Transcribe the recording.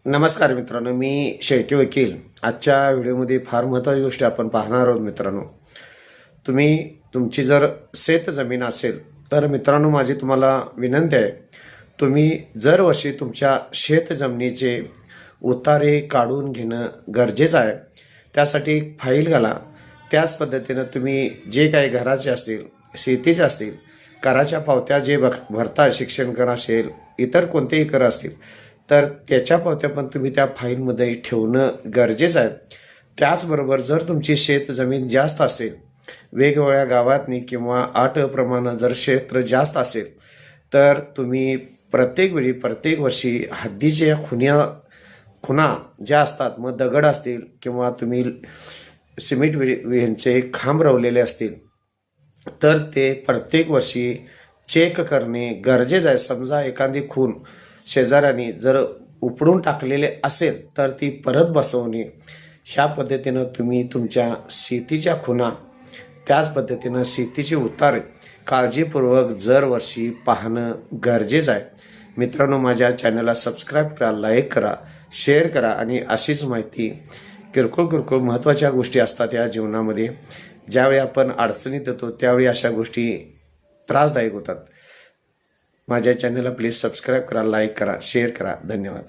नमस्कार मित्रांनो, मी शेळके वकील. आजच्या व्हिडिओमध्ये फार महत्त्वाची गोष्ट आपण पाहणार आहोत. मित्रांनो, तुमची जर शेत जमीन असेल तर मित्रांनो, माझी तुम्हाला विनंती आहे, तुम्ही दरवर्षी तुमच्या शेत जमिनीचे उतारे काढून घेणं गरजेचं आहे. त्यासाठी एक फाईल घाला. त्याच पद्धतीनं तुम्ही जे काही घराचे असतील, शेतीचे असतील, कराच्या पावत्या जे भरता, शिक्षण कर असेल, इतर कोणतेही कर असतील, तर त्याच्या पावत्या पण तुम्ही त्या फाईलमध्ये ठेवणं गरजेचं आहे. त्याचबरोबर जर तुमची शेत जमीन जास्त असेल, वेगवेगळ्या गावातनी किंवा प्रमाणे जर क्षेत्र जास्त असेल, तर तुम्ही प्रत्येक वेळी प्रत्येक वर्षी हद्दीच्या खुणा ज्या असतात, मग दगड असतील किंवा तुम्ही सिमेंट विहींचे खांब रवलेले असतील, तर ते प्रत्येक वर्षी चेक करणे गरजेचं आहे. समजा एखादी खूण शेजाऱ्याने जर उपडून टाकलेले असेल तर ती परत बसवणे. ह्या पद्धतीनं तुम्ही तुमच्या शेतीच्या खुणा, त्याच पद्धतीनं शेतीचे उतारे काळजीपूर्वक दरवर्षी पाहणं गरजेचं आहे. मित्रांनो, माझ्या चॅनलला सबस्क्राईब करा, लाईक करा, शेअर करा आणि अशीच माहिती, किरकोळ महत्त्वाच्या गोष्टी असतात या जीवनामध्ये. ज्यावेळी आपण अडचणीत येतो त्यावेळी अशा गोष्टी त्रासदायक होतात. माझ्या चॅनलला प्लीज सबस्क्राईब करा, लाईक करा, शेअर करा. धन्यवाद.